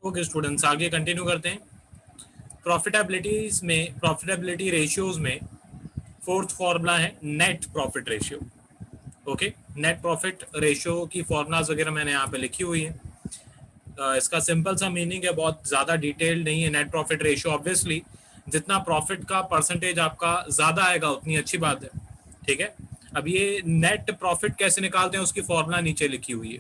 Okay students, आगे continue करते हैं। प्रॉफिटेबिलिटी रेशियोज में फोर्थ फॉर्मूला है net profit ratio. Okay, net profit ratio की फॉर्मूलाज वगैरह मैंने यहाँ पे लिखी हुई है। इसका सिंपल सा मीनिंग है, बहुत ज़्यादा डिटेल नहीं है। नेट प्रॉफिट रेशियो ऑब्वियसली जितना प्रॉफिट का परसेंटेज आपका ज़्यादा आएगा उतनी अच्छी बात है, ठीक है। अब ये नेट प्रॉफिट कैसे निकालते हैं उसकी फॉर्मूला नीचे लिखी हुई है।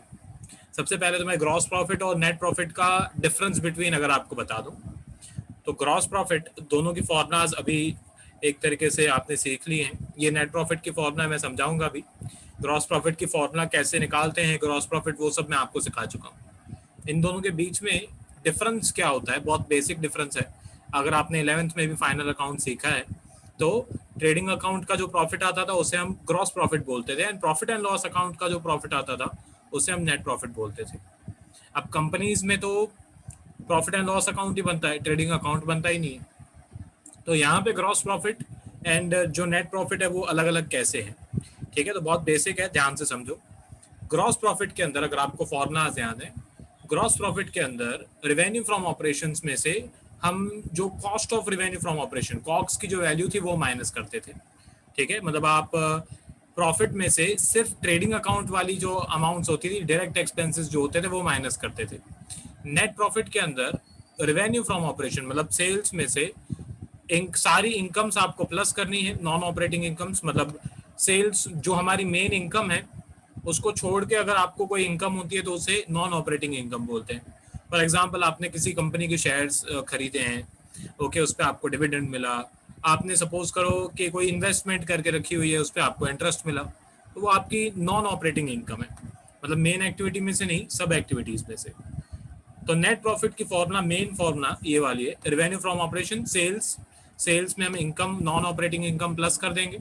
सबसे पहले तो मैं ग्रॉस प्रॉफिट और नेट प्रॉफिट का डिफरेंस बिटवीन अगर आपको बता दूं, तो ग्रॉस प्रॉफिट दोनों की फॉर्मूलाज अभी एक तरीके से आपने सीख ली हैं। ये नेट प्रॉफिट की फॉर्मूला मैं समझाऊंगा अभी। ग्रॉस प्रॉफिट की फॉर्मूला कैसे निकालते हैं, ग्रॉस प्रॉफिट, वो सब मैं आपको सिखा चुका हूँ। इन दोनों के बीच में डिफरेंस क्या होता है, बहुत बेसिक डिफरेंस है। अगर आपने 11th में भी फाइनल अकाउंट सीखा है तो ट्रेडिंग अकाउंट का जो प्रॉफिट आता था उसे हम ग्रॉस प्रॉफिट बोलते थे, and profit and loss account का जो प्रॉफिट आता था उसे हम नेट प्रॉफिट बोलते थे। अब कंपनीज में तो प्रॉफिट एंड लॉस अकाउंट ही बनता है, ट्रेडिंग अकाउंट बनता ही नहीं है। तो यहाँ पे ग्रॉस प्रॉफिट एंड जो नेट प्रॉफिट है वो अलग अलग कैसे है, ठीक है। तो बहुत बेसिक है, ध्यान से समझो। ग्रॉस प्रॉफिट के अंदर अगर आपको फॉर्मूलाज याद है, ग्रॉस प्रॉफिट के अंदर रिवेन्यू फ्रॉम ऑपरेशंस में से हम जो cost of revenue from operation, COGS की जो वैल्यू थी वो माइनस करते थे, ठीक है। मतलब आप प्रॉफिट में से सिर्फ ट्रेडिंग अकाउंट वाली जो अमाउंट्स होती थी, डायरेक्ट एक्सपेंसेस जो होते थे वो माइनस करते थे। नेट प्रॉफिट के अंदर रिवेन्यू फ्रॉम ऑपरेशन मतलब सेल्स में से सारी इनकम्स आपको प्लस करनी है, नॉन ऑपरेटिंग इनकम्स। मतलब सेल्स जो हमारी मेन इनकम है उसको छोड़ के अगर आपको कोई इनकम होती है तो उसे नॉन ऑपरेटिंग इनकम बोलते हैं। फॉर एग्जांपल, आपने किसी कंपनी के शेयर्स खरीदे हैं, ओके, उस पर आपको डिविडेंड मिला। आपने सपोज करो कि कोई इन्वेस्टमेंट करके रखी हुई है, उस पर आपको इंटरेस्ट मिला, तो वो आपकी नॉन ऑपरेटिंग इनकम है। मतलब मेन एक्टिविटी में से नहीं, सब एक्टिविटीज में से। तो नेट प्रॉफिट की फॉर्मूला, मेन फॉर्मूला ये वाली है, रेवेन्यू फ्रॉम ऑपरेशन, सेल्स में हम income, non operating income plus कर देंगे,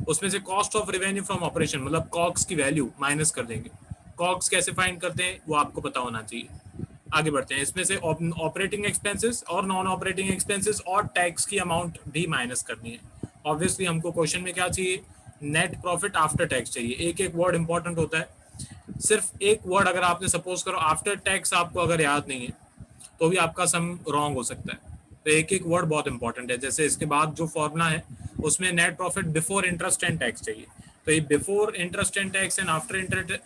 उसमें से cost of revenue from operation मतलब कॉक्स की वैल्यू माइनस कर देंगे। कॉक्स कैसे फाइंड करते हैं वो आपको पता होना चाहिए। आगे बढ़ते हैं। इसमें से ऑपरेटिंग एक्सपेंसेस और नॉन ऑपरेटिंग एक्सपेंसेस और टैक्स की अमाउंट भी माइनस करनी है। ऑब्वियसली हमको क्वेश्चन में क्या चाहिए, नेट प्रॉफिट आफ्टर टैक्स चाहिए। एक एक वर्ड इंपॉर्टेंट होता है, सिर्फ एक वर्ड अगर आपने सपोज करो आफ्टर टैक्स आपको अगर याद नहीं है तो भी आपका सम रॉन्ग हो सकता है। तो एक एक वर्ड बहुत इंपॉर्टेंट है। जैसे इसके बाद जो फॉर्मूला है उसमें net profit before interest and tax चाहिए, तो ये before interest and tax and after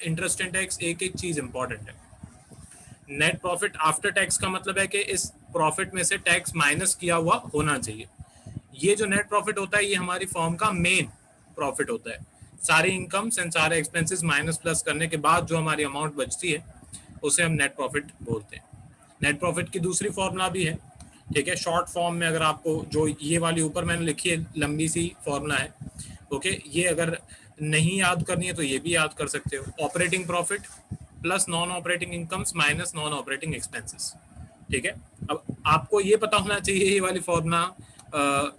interest and tax एक एक चीज इंपॉर्टेंट है। नेट प्रॉफिट आफ्टर टैक्स का मतलब है कि इस प्रॉफिट में से टैक्स माइनस किया हुआ होना चाहिए। ये जो नेट प्रॉफिट होता है ये हमारी फर्म का मेन प्रॉफिट होता है। सारी इनकम्स एंड सारे एक्सपेंसेस माइनस प्लस करने के बाद जो हमारी अमाउंट बचती है उसे हम नेट प्रॉफिट बोलते हैं। नेट प्रॉफिट की दूसरी फॉर्मूला भी है, ठीक है। शॉर्ट फॉर्म में अगर आपको जो ये वाली ऊपर मैंने लिखी है लंबी सी फॉर्मूला है, ओके, ये अगर नहीं याद करनी है तो ये भी याद कर सकते हो। Operating profit plus non operating incomes minus non operating expenses, ठीक है। अब आपको ये पता होना चाहिए ये वाली फॉर्मूला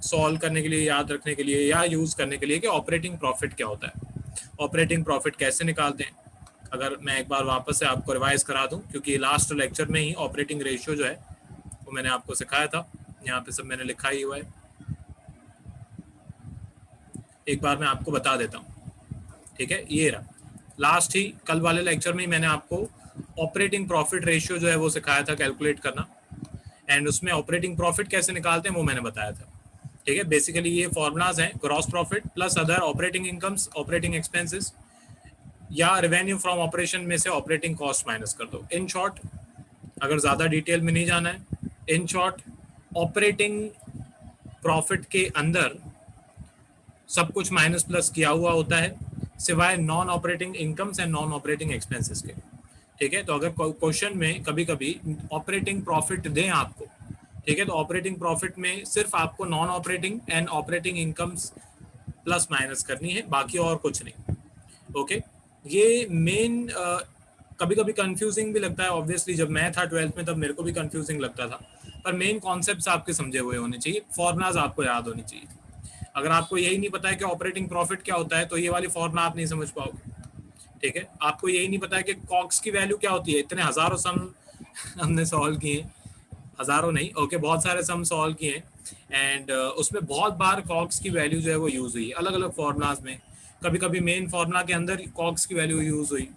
सॉल्व करने के लिए, याद रखने के लिए या यूज करने के लिए कि ऑपरेटिंग प्रॉफिट क्या होता है, ऑपरेटिंग प्रॉफिट कैसे निकालते हैं। अगर मैं एक बार वापस से आपको रिवाइज करा दूं, क्योंकि लास्ट लेक्चर में ही ऑपरेटिंग रेशियो जो है वो मैंने आपको सिखाया था, यहाँ पे सब मैंने लिखा ही हुआ है। एक बार मैं आपको बता देता हूँ, ठीक है। ये रहा, लास्ट ही कल वाले लेक्चर में ही मैंने आपको ऑपरेटिंग प्रॉफिट रेशियो जो है वो सिखाया था कैलकुलेट करना, एंड उसमें ऑपरेटिंग प्रॉफिट कैसे निकालते हैं वो मैंने बताया था, ठीक है। बेसिकली ये फॉर्मूलाज हैं, gross profit plus other operating incomes, operating expenses, या रेवेन्यू फ्रॉम ऑपरेशन में से ऑपरेटिंग कॉस्ट माइनस कर दो। इन शॉर्ट, अगर ज़्यादा डिटेल में नहीं जाना है, इन शॉर्ट ऑपरेटिंग प्रॉफिट के अंदर सब कुछ माइनस प्लस किया हुआ होता है सिवाय non operating incomes and non operating expenses के, ठीक है। तो अगर क्वेश्चन में कभी कभी ऑपरेटिंग प्रॉफिट दें आपको, ठीक है, तो ऑपरेटिंग प्रॉफिट में सिर्फ आपको non operating and operating incomes plus minus करनी है, बाकी और कुछ नहीं, ओके। ये मेन कभी कभी कंफ्यूजिंग भी लगता है, ऑब्वियसली जब मैं था 12th में तब मेरे को भी कंफ्यूजिंग लगता था, पर मेन कॉन्सेप्ट्स आपके समझे हुए होने चाहिए, फॉर्मूलाज आपको याद होनी चाहिए। अगर आपको यही नहीं पता है कि ऑपरेटिंग प्रॉफिट क्या होता है तो ये वाली फॉर्मूला आप नहीं समझ पाओगे, ठीक है। आपको यही नहीं पता है कि कॉक्स की वैल्यू क्या होती है, इतने हजारों सम हमने सॉल्व किए, हजारों नहीं, ओके, बहुत सारे सम सॉल्व किए, एंड उसमें बहुत बार कॉक्स की वैल्यू जो है वो यूज हुई अलग अलग फॉर्मूलाज में। कभी कभी मेन फॉर्मूला के अंदर कॉक्स की वैल्यू यूज हुई,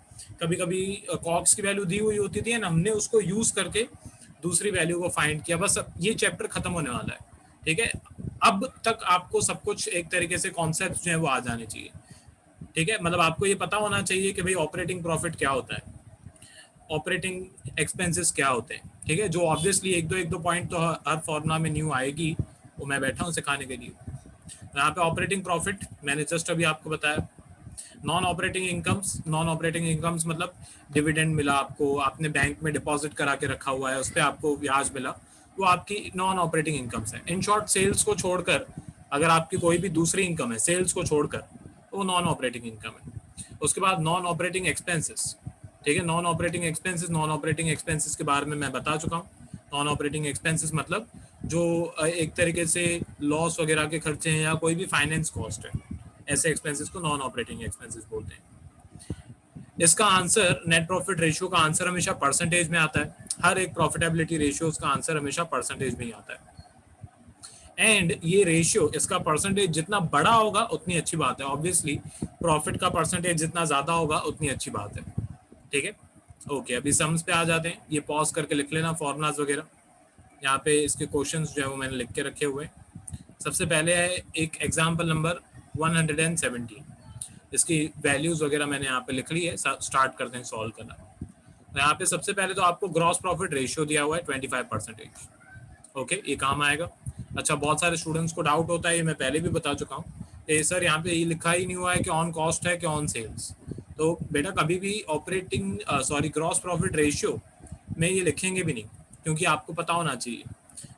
कभी कभी कॉक्स की वैल्यू दी हुई होती थी एंड हमने उसको यूज करके दूसरी वैल्यू को फाइंड किया, बस अब ये चैप्टर खत्म होने वाला है, ठीक है। अब तक आपको सब कुछ एक तरीके से कॉन्सेप्ट जो है वो आ जाने चाहिए, ठीक है। मतलब आपको ये पता होना चाहिए कि भाई ऑपरेटिंग प्रॉफिट क्या होता है, ऑपरेटिंग एक्सपेंसेस क्या होते हैं, ठीक है। जो ऑब्वियसली एक दो पॉइंट तो हर फॉर्मूला में न्यू आएगी, वो मैं बैठा हूँ सिखाने के लिए। यहाँ पे ऑपरेटिंग प्रॉफिट मैंने जस्ट अभी आपको बताया। नॉन ऑपरेटिंग इनकम्स मतलब डिविडेंड मिला आपको, आपने बैंक में डिपॉजिट करा के रखा हुआ है, उस पर आपको ब्याज मिला, वो आपकी नॉन ऑपरेटिंग इनकम्स है। इन शॉर्ट सेल्स को छोड़कर अगर आपकी कोई भी दूसरी इनकम है सेल्स को छोड़कर, वो नॉन ऑपरेटिंग इनकम है। उसके बाद नॉन ऑपरेटिंग एक्सपेंसेस, ठीक है। नॉन ऑपरेटिंग एक्सपेंसेस के बारे में मैं बता चुका हूँ। नॉन ऑपरेटिंग एक्सपेंसेस मतलब जो एक तरीके से लॉस वगैरह के खर्चे हैं या कोई भी फाइनेंस कॉस्ट है, ऐसे एक्सपेंसेस को नॉन ऑपरेटिंग एक्सपेंसेस बोलते हैं। इसका आंसर, नेट प्रॉफिट रेशियो का आंसर हमेशा परसेंटेज में आता है। हर एक प्रॉफिटेबिलिटी रेशियो का आंसर हमेशा परसेंटेज में ही आता है। एंड ये रेशियो, इसका परसेंटेज जितना बड़ा होगा उतनी अच्छी बात है। ऑब्वियसली प्रॉफिट का परसेंटेज जितना ज्यादा होगा उतनी अच्छी बात है, ठीक है। ओके, अभी सम्स पे आ जाते हैं। ये पॉज करके लिख लेना फॉर्मूलाज वगैरह। यहाँ पे इसके क्वेश्चंस जो है वो मैंने लिख के रखे हुए। सबसे पहले है एक एग्जाम्पल नंबर 117। इसकी वैल्यूज वगैरह मैंने यहाँ पे लिख ली है। स्टार्ट करते हैं सॉल्व करना। तो यहाँ पे सबसे पहले तो आपको ग्रॉस प्रॉफिट रेशियो दिया हुआ है 25%। ओके, ये काम आएगा। अच्छा, बहुत सारे स्टूडेंट्स को डाउट होता है, ये मैं पहले भी बता चुका हूँ कि सर यहाँ पे ये लिखा ही नहीं हुआ है कि ऑन कॉस्ट है कि ऑन सेल्स। तो बेटा कभी भी ग्रॉस प्रॉफिट रेशियो में ये लिखेंगे भी नहीं, क्योंकि आपको पता होना चाहिए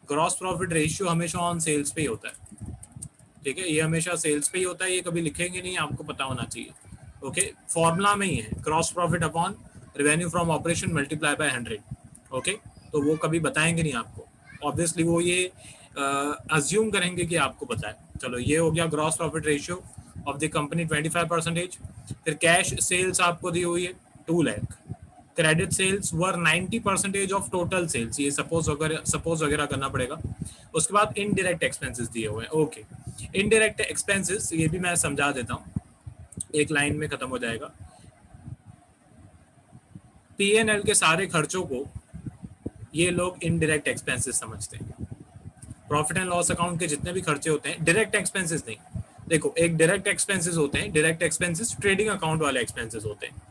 ग्रॉस प्रॉफिट रेशियो हमेशा ऑन सेल्स पे ही होता है, ठीक है। ये हमेशा सेल्स पे ही होता है, ये कभी लिखेंगे नहीं, आपको पता होना चाहिए। ओके, फॉर्मूला में ही है gross profit upon revenue from operation multiply by 100। Okay, तो वो कभी बताएंगे नहीं आपको। ऑब्वियसली वो ये अज्यूम करेंगे कि आपको पता है। चलो, ये हो गया gross profit ratio of the company 25%। फिर कैश सेल्स आपको दी हुई है 2 lakh. Credit sales were 90% of total sales, ये सपोज वगैरह करना पड़ेगा। उसके बाद इनडायरेक्ट एक्सपेंसेस दिए हुए हैं। ओके, इनडायरेक्ट एक्सपेंसेस ये भी मैं समझा देता हूँ, एक लाइन में खत्म हो जाएगा। पीएनएल के सारे खर्चों को ये लोग इनडायरेक्ट एक्सपेंसेस समझते हैं। प्रॉफिट एंड लॉस अकाउंट के जितने भी खर्चे होते हैं, डायरेक्ट एक्सपेंसेस नहीं। देखो, एक डायरेक्ट एक्सपेंसेस होते हैं, डायरेक्ट एक्सपेंसेस ट्रेडिंग अकाउंट वाले एक्सपेंसेस होते हैं।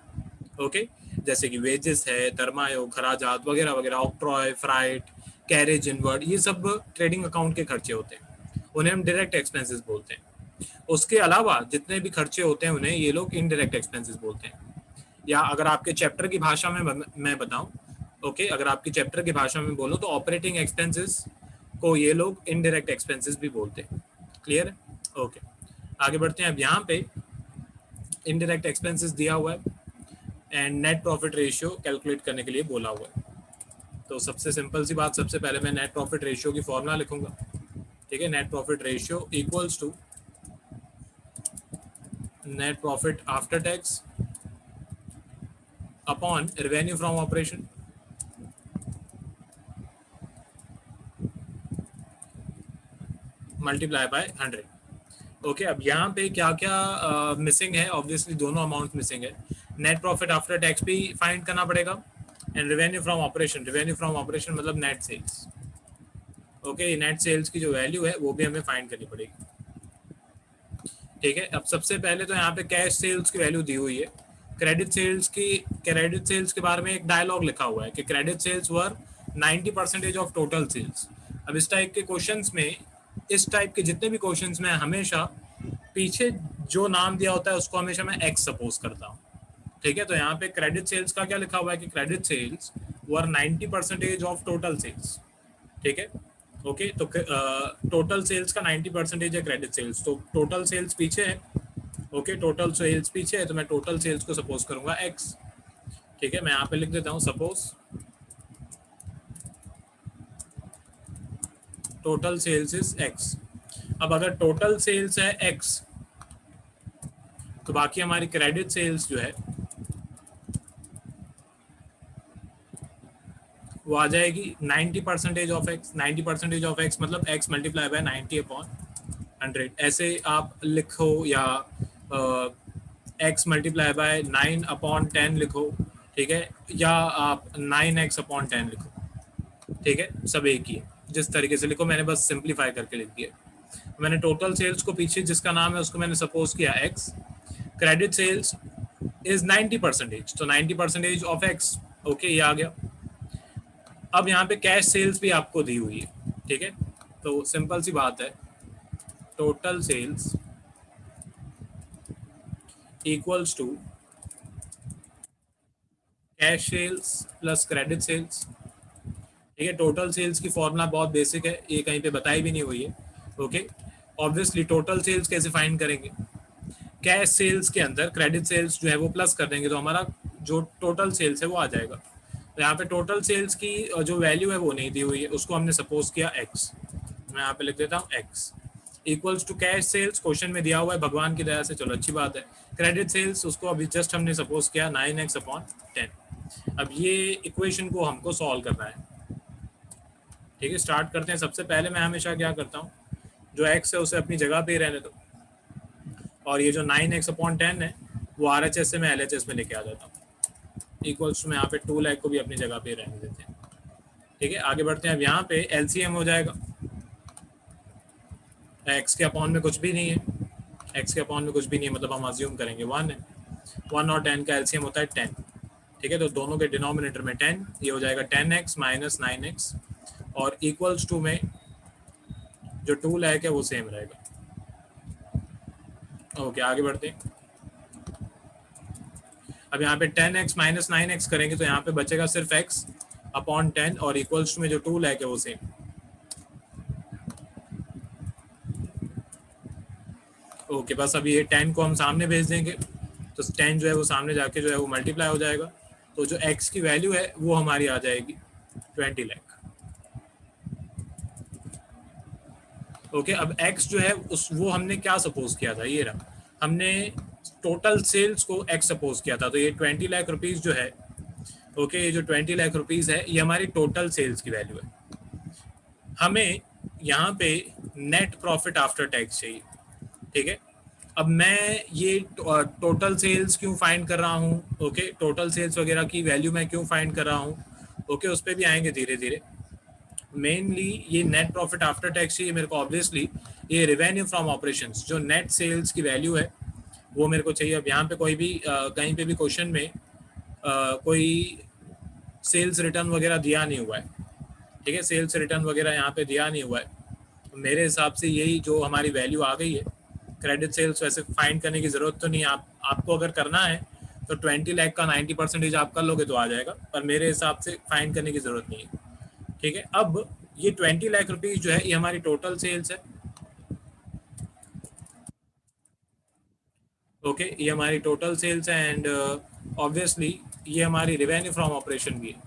ओके, जैसे कि वेजेस है, धर्मायोग, खराजात वगैरह वगैरह, ऑक्ट्रॉय, फ्राइट, कैरेज इनवर्ड, ये सब ट्रेडिंग अकाउंट के खर्चे होते हैं, उन्हें हम डायरेक्ट एक्सपेंसेस बोलते हैं। उसके अलावा जितने भी खर्चे होते हैं उन्हें ये लोग इनडायरेक्ट एक्सपेंसेस बोलते हैं। या अगर आपके चैप्टर की भाषा में मैं बताऊं, ओके, अगर आपकी चैप्टर की भाषा में बोलो तो ऑपरेटिंग एक्सपेंसेस को ये लोग इनडायरेक्ट एक्सपेंसेस भी बोलते हैं। क्लियर है? ओके, आगे बढ़ते हैं। अब यहाँ पे इनडायरेक्ट एक्सपेंसेस दिया हुआ है and net profit ratio calculate करने के लिए बोला हुआ है। तो सबसे सिंपल सी बात, सबसे पहले मैं नेट प्रॉफिट रेशियो की फॉर्मूला लिखूंगा, ठीक है। Net profit ratio equals to net profit after tax upon revenue from operation multiply by 100। Okay, अब यहाँ पे क्या क्या मिसिंग है? ऑब्वियसली दोनों अमाउंट मिसिंग है। नेट प्रॉफिट आफ्टर टैक्स भी फाइंड करना पड़ेगा एंड रेवेन्यू फ्रॉम ऑपरेशन मतलब net sales. Okay, net sales की जो वैल्यू है वो भी हमें फाइंड करनी पड़ेगी, ठीक है। अब सबसे पहले तो यहाँ पे कैश सेल्स की वैल्यू दी हुई है। क्रेडिट सेल्स के बारे में एक डायलॉग लिखा हुआ है कि credit sales were 90% of total sales. अब इस टाइप के क्वेश्चंस में, इस टाइप के जितने भी क्वेश्चंस में हमेशा पीछे जो नाम दिया होता है उसको हमेशा मैं एक्स सपोज करता हूँ, ठीक है। तो यहाँ पे क्रेडिट सेल्स का क्या लिखा हुआ है कि credit sales were 90% of total sales, ठीक है। ओके, तो टोटल सेल्स का 90% है क्रेडिट सेल्स, तो टोटल सेल्स पीछे है। ओके, टोटल सेल्स पीछे है तो मैं टोटल सेल्स को सपोज करूंगा एक्स, ठीक है। मैं यहाँ पे लिख देता हूँ suppose total sales is X. अब अगर टोटल सेल्स है एक्स तो बाकी हमारी क्रेडिट सेल्स जो है वो आ जाएगी 90% ऑफ एक्स। 90% ऑफ एक्स मतलब एक्स मल्टीप्लाई बाय 90 अपॉन 100, ऐसे आप लिखो, या एक्स मल्टीप्लाई बाय 9/10 लिखो, ठीक है, या आप 9x/10 लिखो, ठीक है, सब एक ही है, जिस तरीके से लिखो मैंने बस सिंप्लीफाई करके लिख दिया। मैंने टोटल सेल्स को पीछे जिसका नाम है उसको मैंने सपोज किया एक्स, क्रेडिट सेल्स इज 90%, तो 90% ऑफ एक्स। ओके, ये आ गया। अब यहाँ पे कैश सेल्स भी आपको दी हुई है, ठीक है, तो सिंपल सी बात है, total sales equals to cash sales plus credit sales. ठीक है, टोटल सेल्स की फॉर्मूला बहुत बेसिक है, ये कहीं पे बताई भी नहीं हुई है। ओके, ऑब्वियसली टोटल सेल्स कैसे फाइंड करेंगे, कैश सेल्स के अंदर क्रेडिट सेल्स जो है वो प्लस कर देंगे, तो हमारा जो टोटल सेल्स है वो आ जाएगा। तो यहाँ पे टोटल सेल्स की जो वैल्यू है वो नहीं दी हुई है, उसको हमने सपोज किया एक्स। मैं यहाँ पे लिख देता हूँ X equals to cash sales, question में दिया हुआ है भगवान की दया से, चलो अच्छी बात है। क्रेडिट सेल्स उसको अभी जस्ट हमने सपोज किया 9x/10। अब ये इक्वेशन को हमको सॉल्व करना है। ठीक है, स्टार्ट करते हैं। सबसे पहले मैं हमेशा क्या करता हूँ, जो एक्स है उसे अपनी जगह पे ही रहने दो, और ये जो 9x/10 है वो RHS से मैं LHS में लेके आ जाता हूँ। इक्वल्स टू में यहाँ पे 2 लाख को भी अपनी जगह पे रहने देते हैं। ठीक है, आगे बढ़ते हैं। अब यहाँ पे LCM हो जाएगा, एक्स के अपॉन में कुछ भी नहीं है, एक्स के अपॉन में कुछ भी नहीं है, मतलब हम अज्यूम करेंगे 1 है। 1 और 10 का LCM होता है 10। ठीक है, तो दोनों के डिनोमिनेटर में 10, ये हो जाएगा 10x माइनस 9x, और इक्वल्स टू में जो 2 लाख है वो सेम रहेगा। ओके, आगे बढ़ते हैं। अब यहाँ पे 10x माइनस 9x करेंगे तो यहाँ पे बचेगा सिर्फ x अपॉन 10, और इक्वल्स टू में जो 2 लाख है वो सेम। ओके, बस अभी ये 10 को हम सामने भेज देंगे, तो 10 जो है वो सामने जाके जो है वो मल्टीप्लाई हो जाएगा, तो जो x की वैल्यू है वो हमारी आ जाएगी 20 लाख। ओके, अब x जो है उस वो हमने क्या सपोज किया था, ये रहा, हमने टोटल सेल्स को x सपोज किया था, तो ये 20 लाख रुपीस जो है, ओके, ये जो 20 लाख रुपीस है ये हमारी टोटल सेल्स की वैल्यू है। हमें यहाँ पे नेट प्रॉफिट आफ्टर टैक्स चाहिए। ठीक है, अब मैं ये टोटल सेल्स क्यों फाइंड कर रहा हूँ, ओके, टोटल सेल्स वगैरह की वैल्यू मैं क्यों फाइंड कर रहा हूँ, ओके, उस पर भी आएंगे धीरे धीरे। मेनली ये नेट प्रॉफिट आफ्टर टैक्स चाहिए मेरे को, ऑब्वियसली ये रेवेन्यू फ्रॉम ऑपरेशंस, जो नेट सेल्स की वैल्यू है वो मेरे को चाहिए। अब यहाँ पे कोई भी कहीं पे भी क्वेश्चन में कोई सेल्स रिटर्न वगैरह दिया नहीं हुआ है। ठीक है, सेल्स रिटर्न वगैरह यहाँ पे दिया नहीं हुआ है, तो मेरे हिसाब से यही जो हमारी वैल्यू आ गई है क्रेडिट सेल्स, वैसे फाइंड करने की ज़रूरत तो नहीं है। आपको अगर करना है तो 20 लाख का 90% आप कर लोगे तो आ जाएगा, पर मेरे हिसाब से फाइंड करने की ज़रूरत नहीं है। ठीक है, अब ये 20 लाख रुपीज़ जो है ये हमारी टोटल सेल्स है। ओके, ये हमारी टोटल सेल्स है, एंड ऑब्वियसली ये हमारी रिवेन्यू फ्रॉम ऑपरेशन भी है।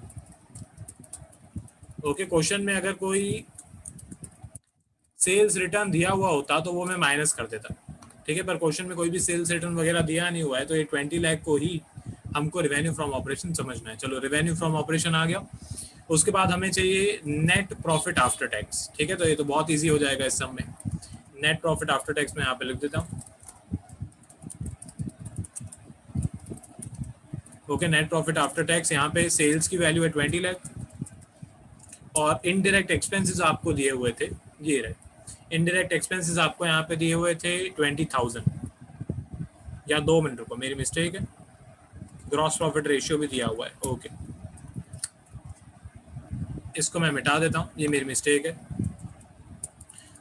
ओके, क्वेश्चन में अगर कोई सेल्स रिटर्न दिया हुआ होता तो वो मैं माइनस कर देता। ठीक है, पर क्वेश्चन में कोई भी सेल्स रिटर्न वगैरह दिया नहीं हुआ है, तो ये 20 लाख को ही हमको रेवेन्यू फ्रॉम ऑपरेशन समझना है। चलो, रेवेन्यू फ्रॉम ऑपरेशन आ गया। उसके बाद हमें चाहिए नेट प्रॉफिट आफ्टर टैक्स। ठीक है, तो ये तो बहुत इजी हो जाएगा इस सब में। नेट प्रॉफिट आफ्टर टैक्स में यहाँ पे लिख देता हूँ। Okay, net profit after tax, यहाँ पे सेल्स की वैल्यू है 20 लाख, और इनडायरेक्ट एक्सपेंसेस आपको दिए हुए थे, ये रहे इनडायरेक्ट एक्सपेंसेस आपको यहाँ पे दिए हुए थे 20,000, या 2 मिनट रुको, मेरी मिस्टेक है, ग्रॉस प्रॉफिट रेशियो भी दिया हुआ है। ओके, इसको मैं मिटा देता हूँ, ये मेरी मिस्टेक है।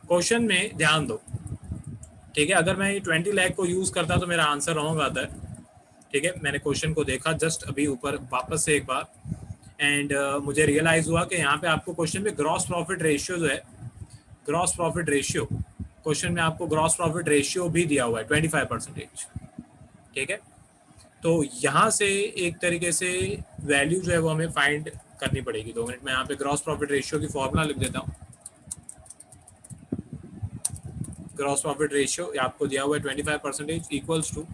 क्वेश्चन में ध्यान दो। ठीक है, अगर मैं ये 20 लाख को यूज करता तो मेरा आंसर रॉन्ग आता है। ठीक है, मैंने क्वेश्चन को देखा जस्ट अभी ऊपर वापस से एक बार, एंड मुझे रियलाइज हुआ कि यहाँ पे आपको क्वेश्चन में ग्रॉस प्रॉफिट रेशियो जो है, ग्रॉस प्रॉफिट रेशियो, क्वेश्चन में आपको ग्रॉस प्रॉफिट रेशियो भी दिया हुआ है 25%। ठीक है, तो यहाँ से एक तरीके से वैल्यू जो है वो हमें फाइंड करनी पड़ेगी। 2 मिनट में यहाँ पे ग्रॉस प्रॉफिट रेशियो की फॉर्मूला लिख देता हूँ। ग्रॉस प्रॉफिट रेशियो आपको दिया हुआ है 25% equals to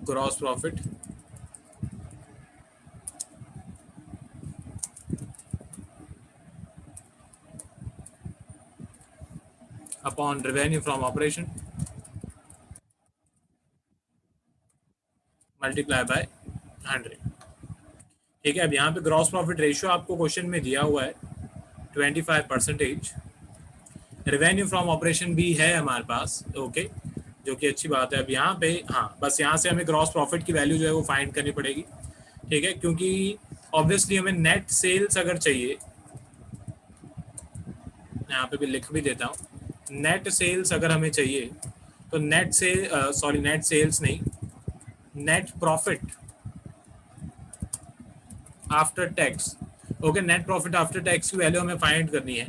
gross profit upon revenue from operation multiply by 100। ठीक है, अब यहाँ पे ग्रॉस प्रॉफिट रेशियो आपको क्वेश्चन में दिया हुआ है 25%। रेवेन्यू फ्रॉम ऑपरेशन भी है हमारे पास, ओके, जो कि अच्छी बात है। अब यहाँ पे हाँ, बस यहाँ से हमें ग्रॉस प्रॉफिट की वैल्यू जो है वो फाइंड करनी पड़ेगी। ठीक है, क्योंकि ऑब्वियसली हमें नेट सेल्स अगर चाहिए, यहाँ पे भी लिख भी देता हूँ, नेट सेल्स अगर हमें चाहिए तो नेट से सॉरी नेट सेल्स नहीं, net profit after tax. Okay, net profit after tax की वैल्यू हमें फाइंड करनी है।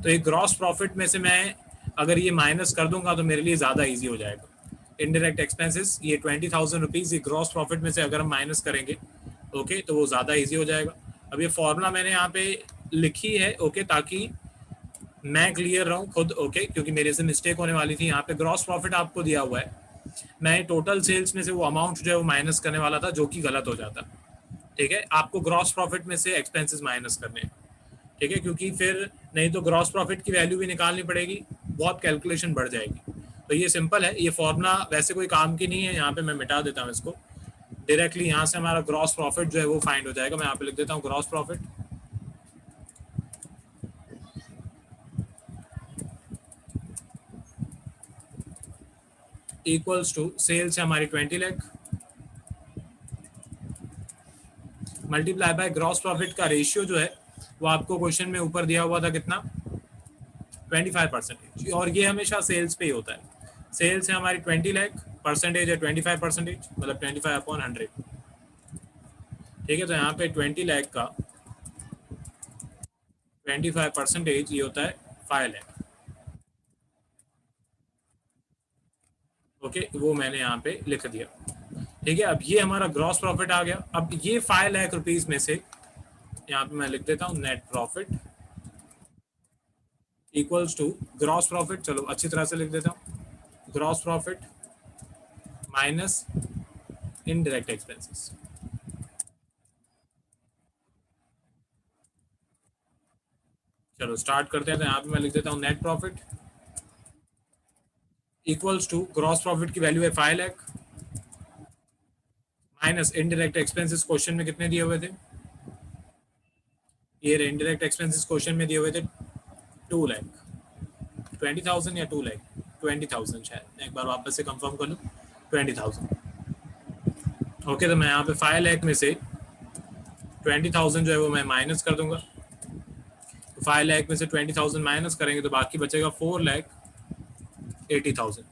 तो ये ग्रॉस प्रॉफिट में से मैं अगर ये माइनस कर दूंगा तो मेरे लिए ज़्यादा इजी हो जाएगा। इनडायरेक्ट एक्सपेंसेस ये 20,000 रुपीज़ ये ग्रॉस प्रॉफिट में से अगर हम माइनस करेंगे, ओके, तो वो ज़्यादा इजी हो जाएगा। अब ये फॉर्मूला मैंने यहाँ पे लिखी है, ओके, ताकि मैं क्लियर रहूँ खुद, ओके, क्योंकि मेरे से मिस्टेक होने वाली थी। यहाँ पे ग्रॉस प्रॉफिट आपको दिया हुआ है, मैं टोटल सेल्स में से वो अमाउंट जो है वो माइनस करने वाला था, जो कि गलत हो जाता। ठीक है, आपको ग्रॉस प्रॉफिट में से एक्सपेंसेस माइनस करने हैं। ठीक है, क्योंकि फिर नहीं तो ग्रॉस प्रॉफिट की वैल्यू भी निकालनी पड़ेगी, बहुत कैलकुलेशन बढ़ जाएगी। तो ये सिंपल है, ये फॉर्मूला वैसे कोई काम की नहीं है। यहाँ पे मैं मिटा देता हूँ इसको, डायरेक्टली यहाँ से हमारा ग्रॉस प्रॉफिट जो है वो फाइंड हो जाएगा। मैं यहाँ पे लिख देता हूँ gross profit equals to sales है हमारी 20 lakh multiply by gross profit का रेशियो जो है वो आपको क्वेश्चन में ऊपर दिया हुआ था कितना, 25%। और ये हमेशा सेल्स पे ही होता है। सेल्स है हमारी 20 लाख, परसेंटेज है 25%, मतलब 25/100। ठीक है, तो यहाँ पे 20 लाख का 25% ये होता है 5 लाख। ओके, वो मैंने यहाँ पे लिख दिया। ठीक है, अब ये हमारा ग्रॉस प्रॉफिट आ गया। अब ये 5 लाख रुपीज में से यहाँ पे मैं लिख देता हूँ net profit equals to gross profit, चलो अच्छी तरह से लिख देता हूँ, gross profit minus indirect expenses. चलो स्टार्ट करते हैं। तो यहाँ पे मैं लिख देता हूँ net profit equals to gross profit की वैल्यू है 5 lakh minus indirect expenses question में कितने दिए हुए थे, ये इनडायरेक्ट एक्सपेंसेस क्वेश्चन में दिए हुए थे 2 लाख 20,000 या 2 लाख 20,000 शायद, मैं एक बार वापस से कंफर्म कर लूँ, 20,000। ओके, तो मैं यहाँ पे 5 लाख में से 20,000 जो है वो मैं माइनस कर दूंगा। तो 5 लाख में से 20,000 माइनस करेंगे तो बाकी बचेगा 4,80,000।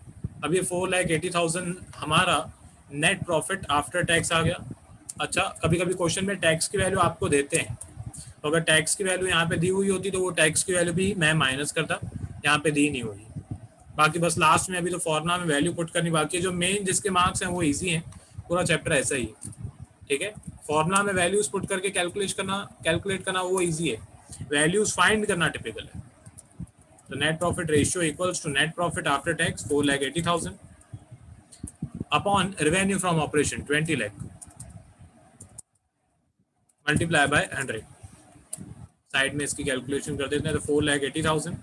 अब ये 4,80,000 हमारा नेट प्रॉफिट आफ्टर टैक्स आ गया। अच्छा, कभी कभी क्वेश्चन में टैक्स की वैल्यू आपको देते हैं, तो अगर टैक्स की वैल्यू यहाँ पे दी हुई होती तो वो टैक्स की वैल्यू भी मैं माइनस करता, यहाँ पे दी नहीं हुई। बाकी बस लास्ट में अभी तो फॉर्मूला में वैल्यू पुट करनी बाकी है। जो मेन जिसके मार्क्स हैं वो इजी हैं, पूरा चैप्टर ऐसा ही है। ठीक है, फॉर्मूला में वैल्यूज पुट करके कैलकुलेट करना वो इजी है, वैल्यूज फाइंड करना टिपिकल है। तो net profit ratio equals to net profit after tax 4,80,000 upon revenue from operation 20 lakh multiply by 100। Side में इसकी कैलकुलेशन कर देते हैं, तो 4,80,000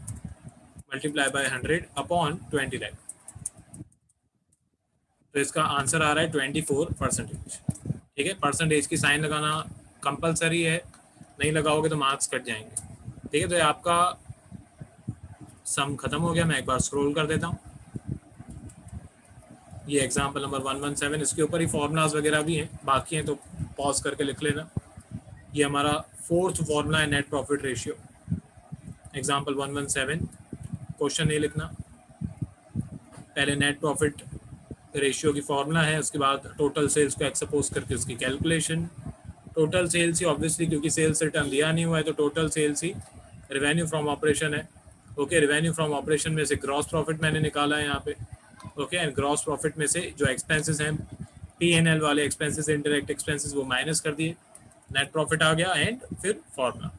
मल्टीप्लाई बाय 100 अपॉन 20 लाख। तो इसका आंसर आ रहा है 24%। ठीक है, परसेंटेज की साइन लगाना कंपलसरी है, नहीं लगाओगे तो मार्क्स कट जाएंगे। ठीक है, तो ये आपका सम खत्म हो गया। मैं एक बार स्क्रॉल कर देता हूँ, ये एग्जाम्पल नंबर 117, इसके ऊपर ही फॉर्मूलाज वगैरह भी हैं, बाकी हैं तो पॉज करके लिख लेना। ये हमारा फोर्थ फॉर्मूला है net profit ratio, example 117। Question नहीं लिखना, पहले नेट प्रॉफिट रेशियो की फॉर्मूला है, उसके बाद टोटल सेल्स को एक्सपोज करके उसकी कैलकुलेशन। टोटल सेल्स ही ऑब्वियसली, क्योंकि सेल्स रिटर्न दिया नहीं हुआ है तो टोटल सेल्स ही रेवेन्यू फ्रॉम ऑपरेशन है। ओके, रेवेन्यू फ्रॉम ऑपरेशन में से ग्रॉस प्रॉफिट मैंने निकाला है यहाँ पे। ओके, एंड ग्रॉस प्रॉफिट में से जो एक्सपेंसेस हैं P&L वाले एक्सपेंसेस, इनडायरेक्ट एक्सपेंसेस, वो माइनस कर दिए, नेट प्रॉफिट आ गया एंड फिर फॉर्मूला।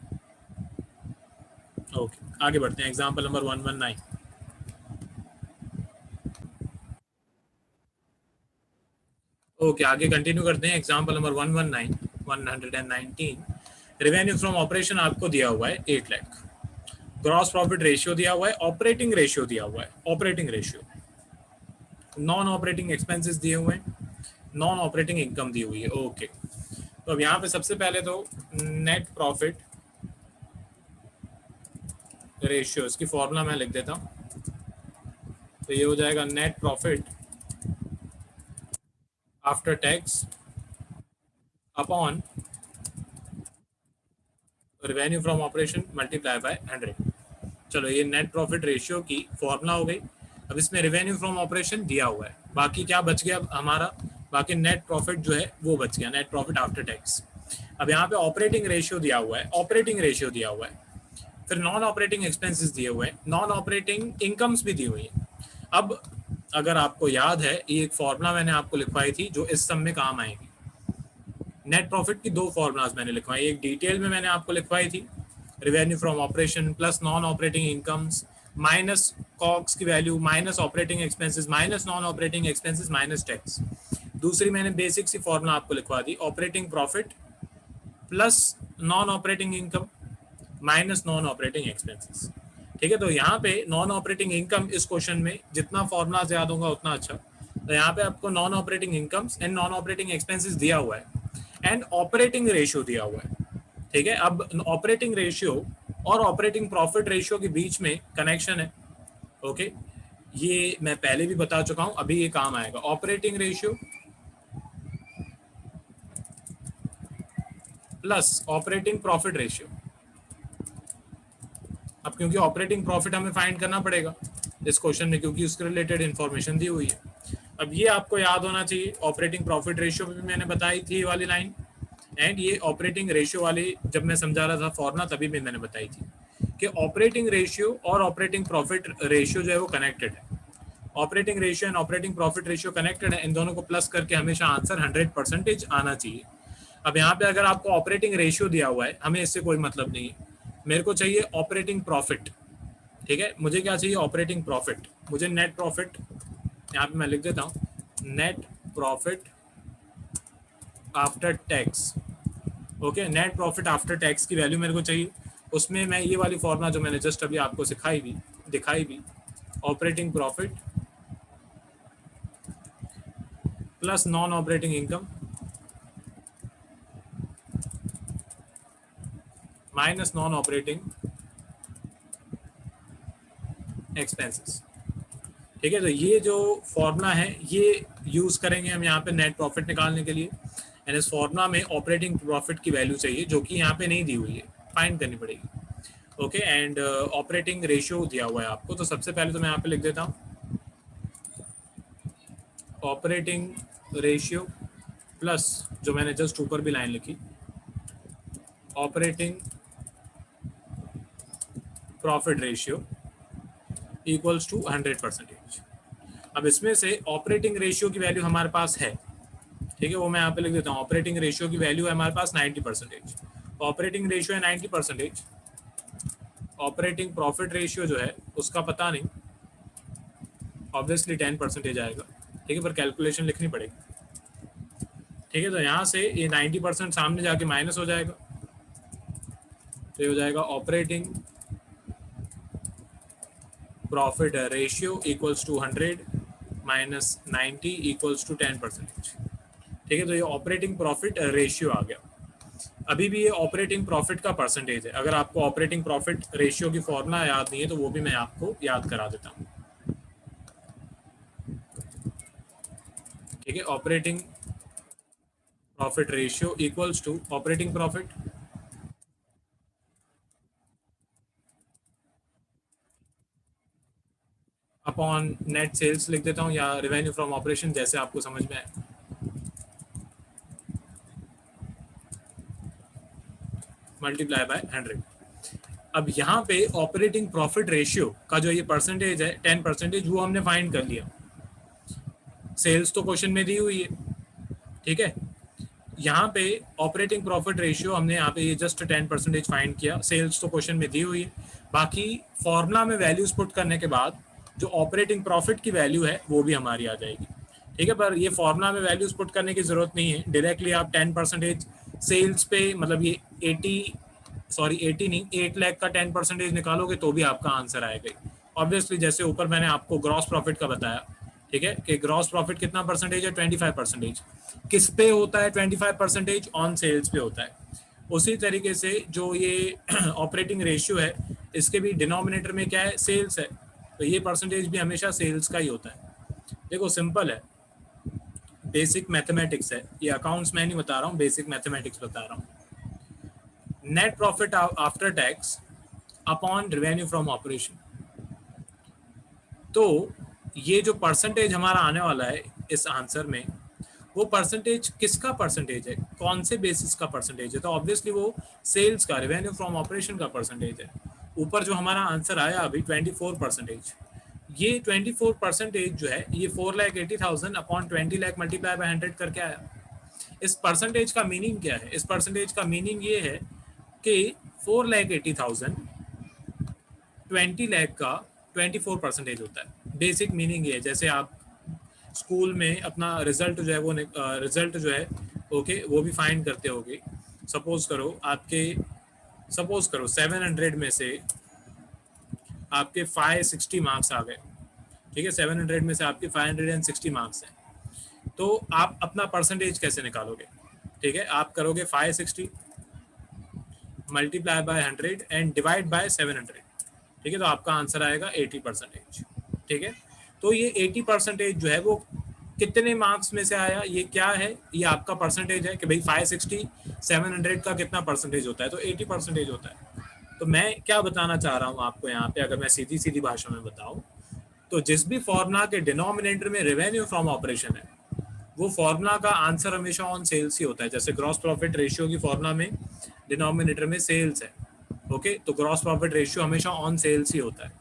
ओके, आगे बढ़ते हैं, एग्जांपल नंबर 119। ओके, आगे कंटिन्यू करते हैं, example number 119। Revenue from operation आपको दिया हुआ है 8 लाख, ग्रॉस प्रॉफिट रेशियो दिया हुआ है, ऑपरेटिंग रेशियो दिया हुआ है, operating ratio, non operating expenses दिए हुए हैं, नॉन ऑपरेटिंग इनकम दी हुई है। ओके, तो अब यहाँ पे सबसे पहले तो नेट प्रॉफिट रेशियो, इसकी फॉर्मूला मैं लिख देता हूँ। तो ये हो जाएगा net profit after tax upon revenue from operation multiply by 100। चलो ये नेट प्रॉफिट रेशियो की फॉर्मूला हो गई। अब इसमें रेवेन्यू फ्रॉम ऑपरेशन दिया हुआ है, बाकी क्या बच गया हमारा, बाकी नेट प्रॉफिट जो है वो बच गया, नेट प्रॉफिट आफ्टर टैक्स। अब यहाँ पे ऑपरेटिंग रेशियो दिया हुआ है, ऑपरेटिंग रेशियो दिया हुआ है, फिर नॉन ऑपरेटिंग एक्सपेंसेस दिए हुए हैं, नॉन ऑपरेटिंग इनकम्स भी दी हुई है। अब अगर आपको याद है, ये एक फॉर्मूला मैंने आपको लिखवाई थी जो इस सम में काम आएगी। नेट प्रॉफिट की दो फॉर्मूलाज मैंने लिखवाई, एक डिटेल में मैंने आपको लिखवाई थी, revenue from operation plus non operating incomes minus COGS की value minus operating expenses minus non operating expenses minus tax. दूसरी मैंने बेसिक सी फॉर्मूला आपको लिखवा दी, operating profit plus non operating income minus non operating expenses. ठीक है, तो यहाँ पे नॉन ऑपरेटिंग इनकम इस क्वेश्चन में जितना फॉर्मूला याद होगा उतना अच्छा। तो यहाँ पे आपको non operating incomes and non operating expenses दिया हुआ है एंड ऑपरेटिंग रेशियो दिया हुआ है। ठीक है, अब ऑपरेटिंग रेशियो और ऑपरेटिंग प्रॉफिट रेशियो के बीच में कनेक्शन है। ओके, ये मैं पहले भी बता चुका हूं, अभी ये काम आएगा। Operating ratio plus operating profit ratio. अब क्योंकि ऑपरेटिंग प्रॉफिट हमें फाइंड करना पड़ेगा इस क्वेश्चन में, क्योंकि उसके रिलेटेड इंफॉर्मेशन दी हुई है। अब ये आपको याद होना चाहिए, ऑपरेटिंग प्रॉफिट रेशियो भी मैंने बताई थी ये वाली लाइन, एंड ये ऑपरेटिंग रेशियो वाली जब मैं समझा रहा था फॉर्मूला तभी भी मैंने बताई थी कि ऑपरेटिंग रेशियो और ऑपरेटिंग प्रॉफिट रेशियो जो है वो कनेक्टेड है। Operating ratio and operating profit ratio connected है, इन दोनों को प्लस करके हमेशा आंसर 100% आना चाहिए। अब यहाँ पे अगर आपको ऑपरेटिंग रेशियो दिया हुआ है, हमें इससे कोई मतलब नहीं है, मेरे को चाहिए ऑपरेटिंग प्रॉफिट। ठीक है, मुझे क्या चाहिए, ऑपरेटिंग प्रॉफिट। मुझे नेट प्रॉफिट, यहाँ पे मैं लिख देता हूँ, net profit after tax. Okay, net profit after tax की वैल्यू मेरे को चाहिए। उसमें मैं ये वाली फॉर्मूला जो मैंने जस्ट अभी आपको दिखाई भी, operating profit plus non operating income minus non operating expenses. ठीक है, तो ये जो फॉर्मूला है ये यूज करेंगे हम यहाँ पे नेट प्रॉफिट निकालने के लिए, एंड इस फॉर्मूला में ऑपरेटिंग प्रॉफिट की वैल्यू चाहिए जो कि यहाँ पे नहीं दी हुई है, फाइंड करनी पड़ेगी। ओके, एंड ऑपरेटिंग रेशियो दिया हुआ है आपको। तो सबसे पहले तो मैं यहाँ पे लिख देता हूँ ऑपरेटिंग रेशियो प्लस जो मैंने जस्ट ऊपर भी लाइन लिखी, operating profit ratio equals to 100%। अब इसमें से ऑपरेटिंग रेशियो की वैल्यू हमारे पास है, ठीक है, वो मैं यहाँ पे लिख देता हूँ। ऑपरेटिंग रेशियो की वैल्यू है हमारे पास 90%। ऑपरेटिंग रेशियो है 90%, ऑपरेटिंग प्रॉफिट रेशियो जो है उसका पता नहीं, ऑब्वियसली 10% आएगा। ठीक है, पर कैलकुलेशन लिखनी पड़ेगी। ठीक है, तो यहाँ से ये 90% सामने जाके माइनस हो जाएगा, तो ये हो जाएगा operating profit ratio equals to 100 minus 90 equals to 10%। ठीक है, तो ये ऑपरेटिंग प्रॉफिट रेशियो आ गया। अभी भी ये ऑपरेटिंग प्रॉफिट का परसेंटेज है। अगर आपको ऑपरेटिंग प्रॉफिट रेशियो की फॉर्मूला याद नहीं है तो वो भी मैं आपको याद करा देता हूँ। ठीक है, operating profit ratio equals to operating profit upon net sales लिख देता हूँ, या रेवेन्यू फ्रॉम ऑपरेशन, जैसे आपको समझ में आए, मल्टीप्लाई बाय 100। अब यहाँ पे ऑपरेटिंग प्रॉफिट रेशियो का जो ये परसेंटेज है 10%, वो हमने फाइंड कर लिया। सेल्स तो क्वेश्चन में दी हुई है। ठीक है, यहाँ पे ऑपरेटिंग प्रॉफिट रेशियो हमने यहाँ पे ये जस्ट 10% फाइंड किया, सेल्स तो क्वेश्चन में दी हुई है। बाकी फॉर्मूला में वैल्यूज पुट करने के बाद जो ऑपरेटिंग प्रॉफिट की वैल्यू है वो भी हमारी आ जाएगी। ठीक है, पर ये फॉर्मूला में वैल्यूज पुट करने की जरूरत नहीं है, डायरेक्टली आप 10% सेल्स पे, मतलब ये 80 नहीं 8 लाख का 10% निकालोगे तो भी आपका आंसर आएगा। ऑब्वियसली जैसे ऊपर मैंने आपको ग्रॉस प्रॉफिट का बताया ठीक है, कि ग्रॉस प्रॉफिट कितना परसेंटेज है, 25%। किस पे होता है 25%? ऑन सेल्स पे होता है। उसी तरीके से जो ये ऑपरेटिंग रेशियो है, इसके भी डिनोमिनेटर में क्या है, सेल्स है, तो ये परसेंटेज भी हमेशा सेल्स का ही होता है। देखो सिंपल है, बेसिक मैथमेटिक्स है ये, अकाउंट्स में नहीं बता रहा हूँ, बेसिक मैथमेटिक्स बता रहा हूँ। Net profit after tax upon revenue from operation. तो ये जो परसेंटेज हमारा आने वाला है इस आंसर में, वो परसेंटेज किसका परसेंटेज है, कौन से बेसिस का परसेंटेज है? तो ऑब्वियसली वो सेल्स का, रेवेन्यू फ्रॉम ऑपरेशन का परसेंटेज है। ऊपर जो हमारा आंसर आया अभी 24%, ये 24% जो है ये 4,80,000 अपॉन 20 लाख मल्टीप्लाई बाय 100 करके आया। इस परसेंटेज का मीनिंग क्या है? इस परसेंटेज का मीनिंग ये है कि 4,80,000 20 लाख का 24% होता है। बेसिक मीनिंग ये है, जैसे आप स्कूल में अपना रिजल्ट जो है वो रिजल्ट जो है ओके वो भी फाइंड करते होगे। सपोज करो 700 में से आपके 560 मार्क्स आ गए। ठीक है, 700 में से आपके 560 मार्क्स हैं, तो आप अपना परसेंटेज कैसे निकालोगे? ठीक है, आप करोगे 560 multiply by 100 and divide by 700। ठीक है, तो आपका आंसर आएगा 80%। ठीक है, तो ये 80% जो है वो कितने मार्क्स में से आया, ये क्या है, ये आपका परसेंटेज है कि भाई 560 700 का कितना परसेंटेज होता है, तो 80% होता है। तो मैं क्या बताना चाह रहा हूँ आपको यहाँ पे, अगर मैं सीधी सीधी भाषा में बताऊँ, तो जिस भी फॉर्मूला के डिनोमिनेटर में रेवेन्यू फ्रॉम ऑपरेशन है, वो फॉर्मूला का आंसर हमेशा ऑन सेल्स ही होता है। जैसे ग्रॉस प्रॉफिट रेशियो की फॉर्मूला में डिनोमिनेटर में सेल्स है, ओके, तो ग्रॉस प्रॉफिट रेशियो हमेशा ऑन सेल्स ही होता है।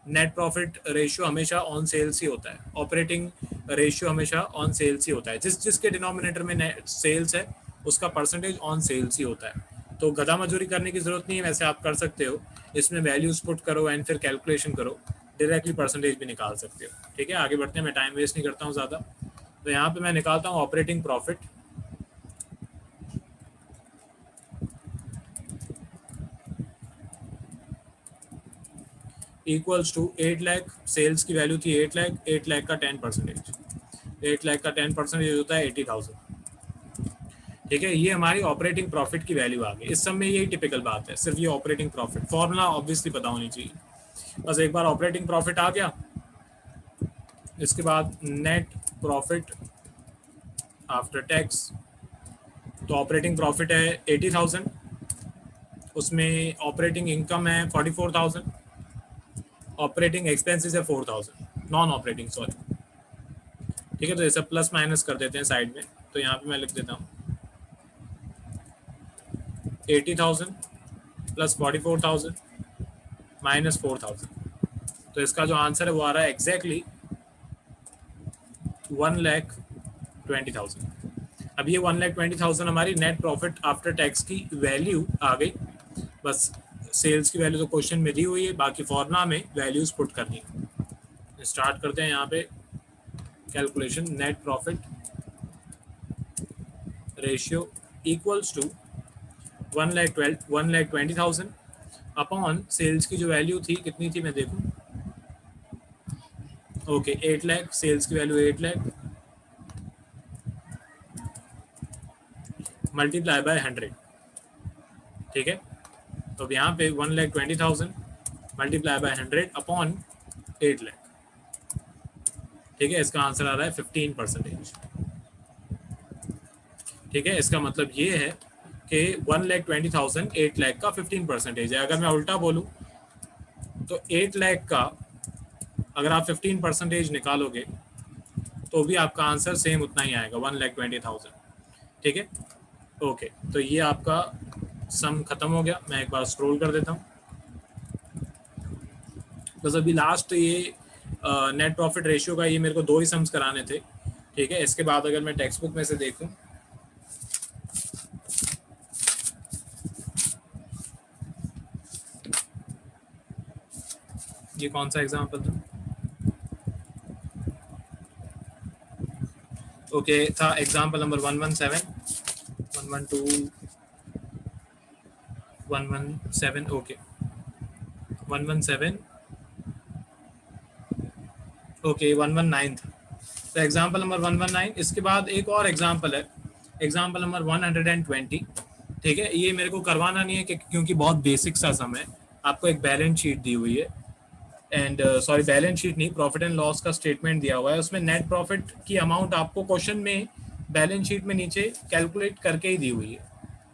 नेट प्रॉफिट रेशियो हमेशा ऑन सेल्स ही होता है। ऑपरेटिंग रेशियो हमेशा ऑन सेल्स ही होता है। जिसके डिनोमिनेटर में सेल्स है उसका परसेंटेज ऑन सेल्स ही होता है। तो गधा मजूरी करने की जरूरत नहीं है, वैसे आप कर सकते हो, इसमें वैल्यूज पुट करो एंड फिर कैलकुलेशन करो, डायरेक्टली परसेंटेज भी निकाल सकते हो। ठीक है, आगे बढ़ते हैं, मैं टाइम वेस्ट नहीं करता हूँ ज़्यादा। तो यहाँ पे मैं निकालता हूँ operating profit equals to 8 lakh. Sales की वैल्यू थी 8 लाख, 8 लाख का 10%, 8 लाख का 10% होता है 80,000। ठीक है, ये हमारी ऑपरेटिंग प्रॉफिट की वैल्यू आ गई। इस सब में यही टिपिकल बात है, सिर्फ ये ऑपरेटिंग प्रॉफिट फॉर्मूला ऑब्वियसली पता होनी चाहिए। बस एक बार ऑपरेटिंग प्रॉफिट आ गया, इसके बाद नेट प्रॉफिट आफ्टर टैक्स। तो ऑपरेटिंग प्रॉफिट है 80,000, उसमें ऑपरेटिंग इनकम है 44,000, ऑपरेटिंग एक्सपेंसेस है 4,000, नॉन ऑपरेटिंग सॉरी। ठीक है, तो ये सब प्लस माइनस कर देते हैं साइड में। तो यहाँ पे मैं लिख देता हूँ 80,000 प्लस 44,000 माइनस 4,000। तो इसका जो आंसर है वो आ रहा है एग्जैक्टली 1,20,000। अब ये 1,20,000 हमारी नेट प्रॉफिट आफ्टर टैक्स की वैल्यू आ गई। बस सेल्स की वैल्यू तो क्वेश्चन में दी हुई है, बाकी फॉर्मूला में वैल्यूज पुट करनी है। स्टार्ट करते हैं यहाँ पे calculation. Net profit ratio equals to 1,20,000 upon sales की जो वैल्यू थी कितनी थी मैं देखूं, ओके 8 लाख, सेल्स की वैल्यू 8 लाख मल्टीप्लाई बाय 100। ठीक है, तो अब यहाँ पे 1,20,000 मल्टीप्लाई बाय 100 अपॉन 8 लाख। ठीक है, इसका आंसर आ रहा है 15%। ठीक है, इसका मतलब ये है कि 1,20,000 8 लाख का 15% है। अगर मैं उल्टा बोलूँ तो 8 लाख का अगर आप 15% निकालोगे तो भी आपका आंसर सेम उतना ही आएगा, 1,20,000। ठीक है, ओके, तो ये आपका सम खत्म हो गया। मैं एक बार स्क्रॉल कर देता हूँ। बस अभी लास्ट ये नेट प्रॉफिट रेशियो का ये मेरे को 2 ही सम्स कराने थे। ठीक है, इसके बाद अगर मैं टेक्स्ट बुक में से देखूं, ये कौन सा एग्जाम्पल था, ओके था एग्जाम्पल नंबर 117 112 117, ओके 117, ओके 119 था। तो एग्जाम्पल नंबर 119, इसके बाद एक और एग्जाम्पल है, एग्जाम्पल नंबर 120। ठीक है, ये मेरे को करवाना नहीं है क्योंकि बहुत बेसिक सा सम है। आपको एक बैलेंस शीट दी हुई है, एंड सॉरी बैलेंस शीट नहीं, प्रॉफिट एंड लॉस का स्टेटमेंट दिया हुआ है, उसमें नेट प्रॉफिट की अमाउंट आपको क्वेश्चन में बैलेंस शीट में नीचे कैलकुलेट करके ही दी हुई है।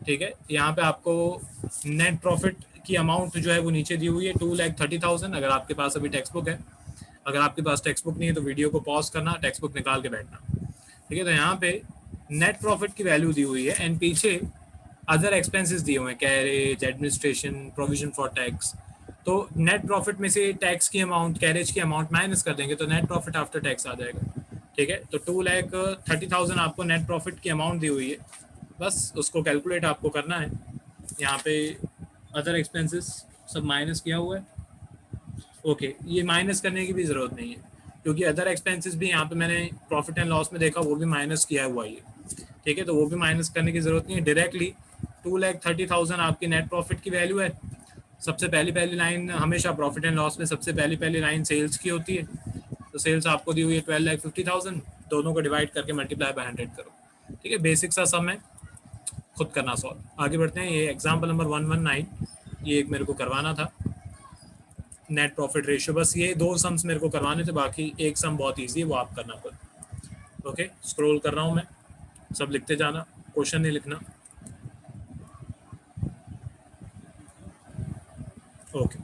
ठीक है, यहाँ पे आपको नेट प्रॉफिट की अमाउंट जो है वो नीचे दी हुई है 2,30,000। अगर आपके पास अभी टेक्स्ट बुक है, अगर आपके पास टेक्स्ट बुक नहीं है तो वीडियो को पॉज करना, टेक्स्ट बुक निकाल के बैठना। ठीक है, तो यहाँ पे नेट प्रॉफिट की वैल्यू दी हुई है, एंड पीछे अदर एक्सपेंसेस दिए हुए हैं, carriage, administration, provision for tax. तो नेट प्रॉफिट में से टैक्स की अमाउंट, कैरेज की अमाउंट माइनस कर देंगे तो नेट प्रॉफिट आफ्टर टैक्स आ जाएगा। ठीक है, तो 2,30,000 आपको नेट प्रॉफिट की अमाउंट दी हुई है, बस उसको कैलकुलेट आपको करना है। यहाँ पे अदर एक्सपेंसेस सब माइनस किया हुआ है। ओके, ये माइनस करने की भी ज़रूरत नहीं है क्योंकि अदर एक्सपेंसेस भी यहाँ पे मैंने प्रॉफिट एंड लॉस में देखा, वो भी माइनस किया हुआ है। ठीक है, तो वो भी माइनस करने की ज़रूरत नहीं है। डायरेक्टली 2,30,000 आपकी नेट प्रॉफिट की वैल्यू है। सबसे पहली लाइन हमेशा प्रॉफिट एंड लॉस में सबसे पहली लाइन सेल्स की होती है, तो सेल्स आपको दी हुई है 12,50,000, दोनों को डिवाइड करके मल्टीप्लाई बाय 100 करो। ठीक है, बेसिक सा सम है, खुद करना सॉल्व। आगे बढ़ते हैं, ये एग्जाम्पल नंबर 119, ये एक मेरे को करवाना था, नेट प्रॉफिट रेशियो। बस ये 2 सम्स मेरे को करवाने थे, बाकी एक सम बहुत ईजी है, वो आप करना खुद। ओके, स्क्रॉल कर रहा हूँ मैं, सब लिखते जाना, क्वेश्चन नहीं लिखना। ओके,